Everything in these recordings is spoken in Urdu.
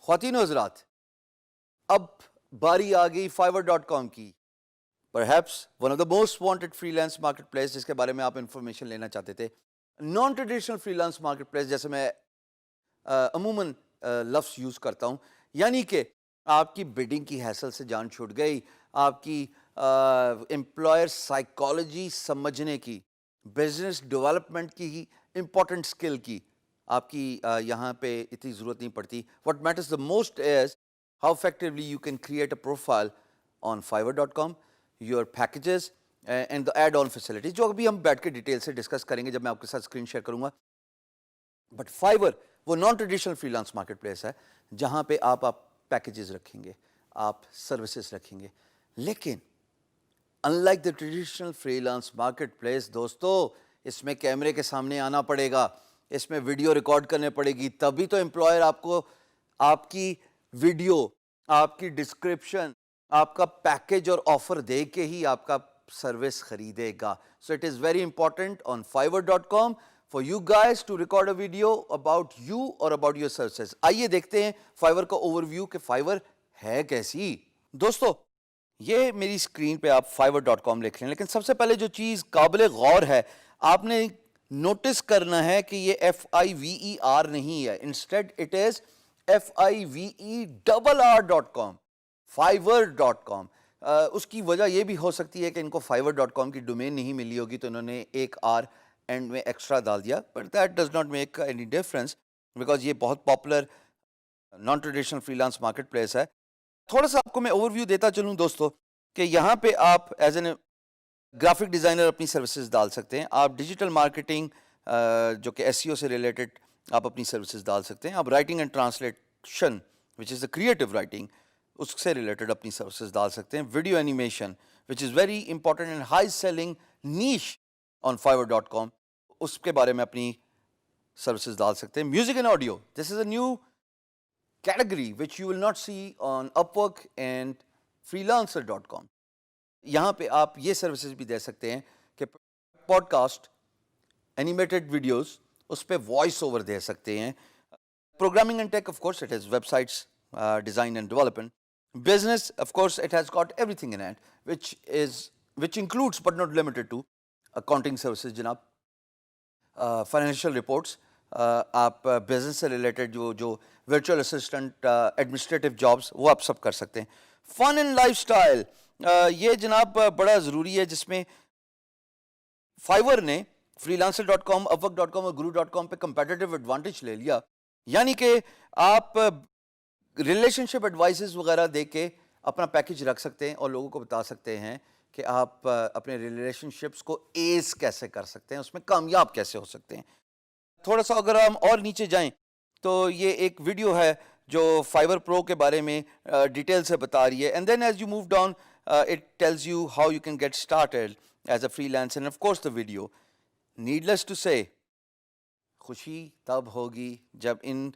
خواتین و حضرات، اب باری آ گئی fiverr.com کی. Perhaps one of the most wanted freelance marketplace جس کے بارے میں آپ انفارمیشن لینا چاہتے تھے. Naan traditional freelance market place جیسے میں عموماً لفظ یوز کرتا ہوں، یعنی کہ آپ کی بڈنگ کی ہیسل سے جان چھوٹ گئی، آپ کی امپلائر سائیکالوجی سمجھنے کی، بزنس ڈیولپمنٹ کی امپورٹنٹ اسکل کی آپ کی یہاں پہ اتنی ضرورت نہیں پڑتی. What matters the most is how effectively you can create a profile on fiverr.com, your packages and the add-on facilities جو ابھی ہم بیٹھ کے ڈیٹیل سے ڈسکس کریں گے جب میں آپ کے ساتھ اسکرین شیئر کروں گا. بٹ Fiverr وہ naan traditional free lance market place ہے جہاں پہ آپ پیکیجز رکھیں گے، آپ سروسز رکھیں گے، لیکن in like the traditional free lance market place دوستو، اس میں کیمرے کے سامنے آنا پڑے گا، اس میں ویڈیو ریکارڈ کرنے پڑے گی، تبھی تو امپلائر آپ کو آپ کی ویڈیو، آپ کی ڈسکرپشن، آپ کا پیکیج اور آفر دے کے ہی آپ کا سروس خریدے گا. So it is very important on fiverr.com for you guys to record a video about you or about your services. آئیے دیکھتے ہیں Fiverr کا اوور ویو کہ Fiverr ہے کیسی. دوستو یہ میری اسکرین پہ آپ fiverr.com لکھ لیں، لیکن سب سے پہلے جو چیز قابل غور ہے آپ نے نوٹس کرنا ہے کہ یہ FIVER نہیں ہے، instead it is FIVERR.com fiverr.com. اس کی وجہ یہ بھی ہو سکتی ہے کہ ان کو fiverr.com کی ڈومین نہیں ملی ہوگی تو انہوں نے ایک آر اینڈ میں ایکسٹرا ڈال دیا، but that does not make any difference because یہ بہت popular naan traditional free lance market place ہے. تھوڑا سا آپ کو میں اوور ویو دیتا چلوں دوستو کہ یہاں پہ آپ ایز این گرافک ڈیزائنر اپنی سروسز ڈال سکتے ہیں، آپ ڈیجیٹل مارکیٹنگ جو کہ SEO سے ریلیٹڈ آپ اپنی سروسز ڈال سکتے ہیں، آپ writing and translation which is a creative writing اس سے ریلیٹڈ اپنی سروسز ڈال سکتے ہیں، video animation which is very important and high selling niche on fiverr.com اس کے بارے میں اپنی سروسز ڈال سکتے ہیں. Music and audio, this is a new category which you will not see on Upwork and freelancer.com. یہاں پہ آپ یہ سروسز بھی دے سکتے ہیں کہ پوڈ کاسٹ، اینیمیٹڈ ویڈیوز، اس پہ وائس اوور دے سکتے ہیں. Programming and take, of course it is web sites design and development. Business, of course it has got every thing in it which includes but not limited to accounting services جناب، فائنینشیل رپورٹس، آپ بزنس سے ریلیٹڈ جو ورچوئل اسسٹنٹ، ایڈمنسٹریٹو جابس وہ آپ سب کر سکتے ہیں. فن اینڈ لائف اسٹائل، یہ جناب بڑا ضروری ہے جس میں Fiverr نے freelancer.com, upwork.com اور guru.com پہ کمپیٹیٹیو ایڈوانٹیج لے لیا، یعنی کہ آپ ریلیشن شپ ایڈوائسز وغیرہ دے کے اپنا پیکیج رکھ سکتے ہیں اور لوگوں کو بتا سکتے ہیں کہ آپ اپنے ریلیشن شپس کو ایز کیسے کر سکتے ہیں، اس میں کامیاب کیسے ہو سکتے ہیں. تھوڑا سا اگر ہم اور نیچے جائیں تو یہ ایک ویڈیو ہے جو Fiverr Pro کے بارے میں ڈیٹیل سے بتا رہی ہے. And then as you move down it tells you how you can get started as a freelancer. Of course the video needless to say خوشی تب ہوگی جب ان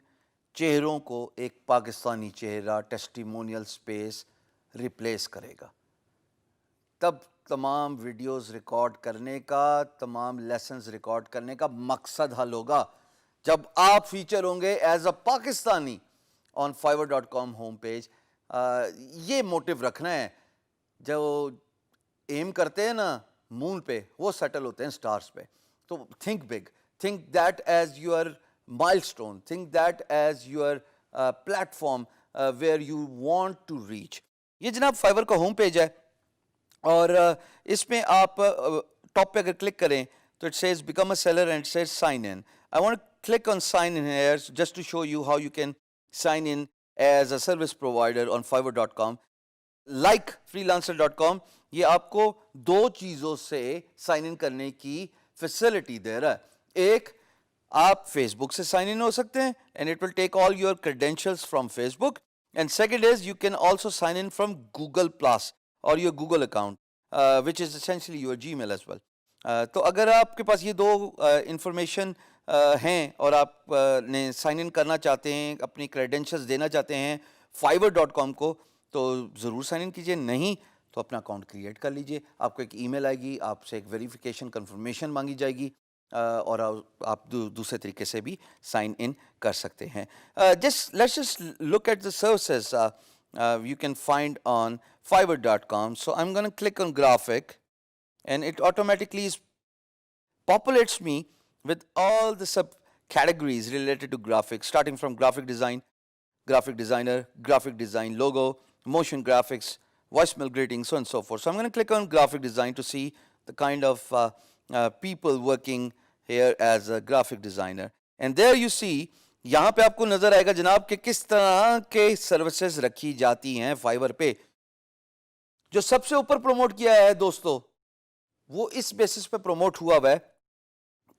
چہروں کو ایک پاکستانی چہرہ ٹیسٹیمونیل اسپیس ریپلیس کرے گا. تب تمام ویڈیوز ریکارڈ کرنے کا، تمام لیسنز ریکارڈ کرنے کا مقصد حل ہوگا جب آپ فیچر ہوں گے as a Pakistani on fiverr.com home page. یہ موٹیو رکھنا ہے. جو ایم کرتے ہیں نا مون پہ، وہ سیٹل ہوتے ہیں سٹارز پہ. تو think big, think that as your milestone, think that as your platform where you want to reach. یہ جناب Fiverr کا ہوم پیج ہے اور اس میں آپ ٹاپ پہ اگر کلک کریں تو it says become a seller and says sign in. I want click on sign in here just to show you how you can sign in as a service provider on fiverr.com. Like freelancer.com یہ آپ کو دو چیزوں سے سائن ان کرنے کی فیسلٹی دے رہا ہے. ایک، آپ فیس بک سے سائن ان ہو سکتے ہیں and it will take all your credentials from Facebook. And second is you can also sign in from Google plus اور your Google account which is essentially your Gmail as well. تو اگر آپ کے پاس یہ دو انفارمیشن ہیں اور آپ نے سائن ان کرنا چاہتے ہیں، اپنی کریڈینشیلس دینا چاہتے ہیں fiverr.com کو، تو ضرور سائن ان کیجیے. نہیں تو اپنا اکاؤنٹ کریٹ کر لیجیے. آپ کو ایک ای میل آئے گی، آپ سے ایک ویریفیکیشن کنفرمیشن مانگی جائے گی. اور آپ دوسرے طریقے سے بھی سائن ان کر سکتے ہیں. Let's just look at the services you can find on Fiverr.com. So I'm going to click on graphic, and it automatically populates me with all the subcategories related to graphics, starting from graphic design, graphic designer, graphic design logo, motion graphics, voicemail greetings, so on and so forth. So I'm going to click on graphic design to see the kind of people working here as a graphic designer. And there you see, یہاں پہ آپ کو نظر آئے گا جناب کہ کس طرح کے سروسز رکھی جاتی ہیں فائیور پہ. جو سب سے اوپر پروموٹ کیا ہے دوستو, وہ اس بیسس پہ پروموٹ ہوا ہے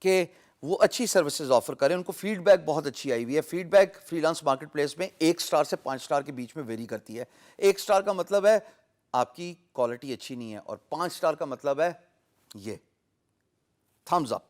کہ وہ اچھی سروسز آفر کریں. ان کو فیڈ بیک بہت اچھی آئی ہوئی ہے. Feedback freelance marketplace میں 1 سٹار سے 5 سٹار کے بیچ میں ویری کرتی ہے. 1 سٹار کا مطلب ہے آپ کی کوالٹی اچھی نہیں ہے, اور 5 سٹار کا مطلب ہے یہ تھمز اپ.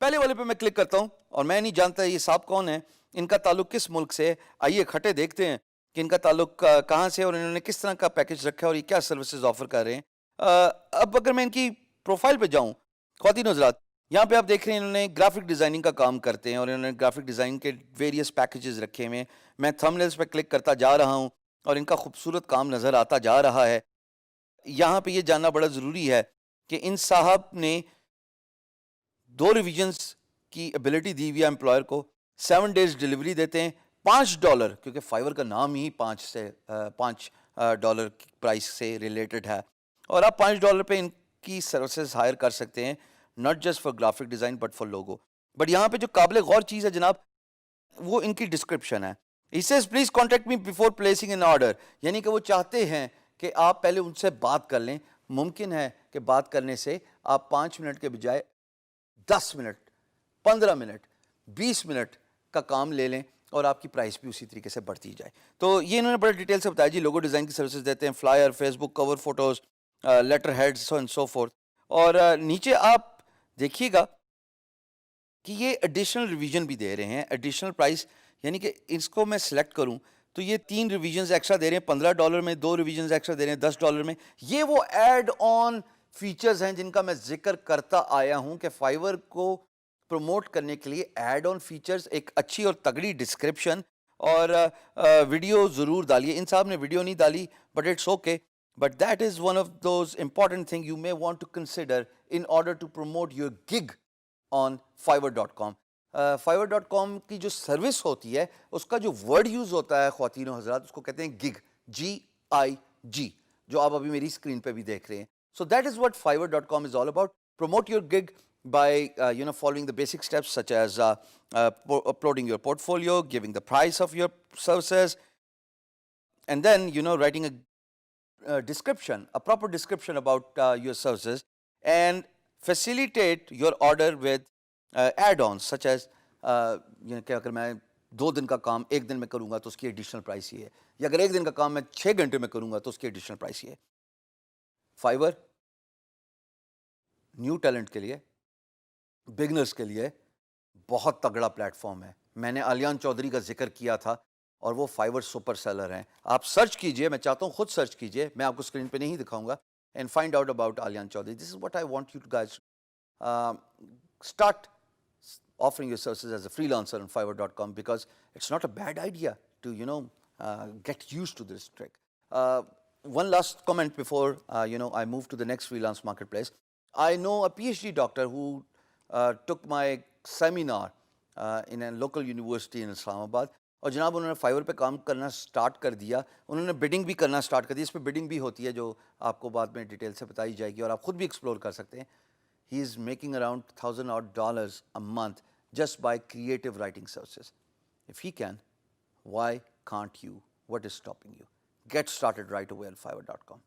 پہلے والے پہ میں کلک کرتا ہوں, اور میں نہیں جانتا یہ صاحب کون ہے, ان کا تعلق کس ملک سے ہے. آئیے کھٹے دیکھتے ہیں کہ ان کا تعلق کہاں سے, اور انہوں نے کس طرح کا پیکج رکھا ہے, اور یہ کیا سروسز آفر کر رہے ہیں. اب اگر میں ان کی پروفائل پہ جاؤں, خواتین حضرات, یہاں پہ آپ دیکھ رہے ہیں انہوں نے گرافک ڈیزائننگ کا کام کرتے ہیں, اور انہوں نے گرافک ڈیزائن کے ویریس پیکیجز رکھے ہوئے ہیں. میں تھمبنیلز پہ کلک کرتا جا رہا ہوں, اور ان کا خوبصورت کام نظر آتا جا رہا ہے. یہاں پہ یہ جاننا بڑا ضروری ہے کہ ان صاحب نے 2 ریویژنز کی ایبلٹی دی ہوئی ہے امپلائر کو. 7 days ڈیلیوری دیتے ہیں. $5, کیونکہ فائیور کا نام ہی $5 پرائس سے ریلیٹڈ ہے, اور آپ $5 پہ ان کی سروسز ہائر کر سکتے ہیں, not just for graphic design but for logo. But یہاں پہ جو قابل غور چیز ہے جناب, وہ ان کی ڈسکرپشن ہے. He says please contact me before placing an order. یعنی کہ وہ چاہتے ہیں کہ آپ پہلے ان سے بات کر لیں. ممکن ہے کہ بات کرنے سے آپ 5 منٹ کے بجائے 10 منٹ, 15 منٹ, 20 منٹ کا کام لے لیں, اور آپ کی پرائس بھی اسی طریقے سے بڑھتی جائے. تو یہ انہوں نے بڑے ڈیٹیل سے بتایا جی. لوگو ڈیزائن کی سروسز دیتے ہیں, flyer, Facebook cover photos, letter heads, so and so forth. اور نیچے آپ دیکھیے گا کہ یہ ایڈیشنل ریویژن بھی دے رہے ہیں. ایڈیشنل پرائس یعنی کہ اس کو میں سلیکٹ کروں تو یہ 3 ریویژنز ایکسٹرا دے رہے ہیں $15 میں, 2 ریویژنز ایکسٹرا دے رہے ہیں $10 میں. یہ وہ ایڈ آن فیچرز ہیں جن کا میں ذکر کرتا آیا ہوں کہ فائیور کو پروموٹ کرنے کے لیے ایڈ آن فیچرز, ایک اچھی اور تگڑی ڈسکرپشن, اور ویڈیو ضرور ڈالیے. ان صاحب نے ویڈیو نہیں ڈالی, but it's okay, but that is one of those important thing you may want to consider in order to promote your gig on Fiverr.com. Fiverr.com کی جو سروس ہوتی ہے اس کا جو ورڈ یوز ہوتا ہے خواتین و حضرات, اس کو کہتے ہیں گگ, GIG, جو آپ ابھی میری اسکرین پہ بھی دیکھ رہے ہیں. So that is what Fiverr.com is all about. Promote your gig by following the basic steps such as uploading your portfolio, giving the price of your services, and then writing a description, a proper description about your services, and facilitate your order with add-ons such as کہ اگر میں 2 دن کا کام 1 دن میں کروں گا تو اس کی ایڈیشنل پرائس یہ ہے, یا اگر 1 دن کا کام میں 6 گھنٹے میں کروں گا تو اس کی ایڈیشنل پرائس یہ ہے. فائیور نیو ٹیلنٹ کے لیے, بگنرز کے لیے بہت تگڑا پلیٹ فارم ہے. میں نے آلیان چودھری کا ذکر کیا تھا, اور وہ فائیور سپر سیلر ہیں. آپ سرچ کیجئے, میں چاہتا ہوں خود سرچ کیجئے, میں آپ کو اسکرین پہ نہیں دکھاؤں گا, and find out about Alyan Chaudhary. This is what I want you to guys start offering your services as a freelancer on Fiverr.com, because it's not a bad idea to get used to this trick. One last comment before I move to the next freelance marketplace. I know a PhD doctor who took my seminar in a local university in Islamabad. اور جناب انہوں نے فائیور پہ کام کرنا سٹارٹ کر دیا. انہوں نے بڈنگ بھی کرنا سٹارٹ کر دیا. اس پہ بڈنگ بھی ہوتی ہے جو آپ کو بعد میں ڈیٹیل سے بتائی جائے گی, اور آپ خود بھی ایکسپلور کر سکتے ہیں. He is making around $1,000 a month just by creative writing services. If he can, why can't you? What is stopping you? Get started right away on Fiverr.com.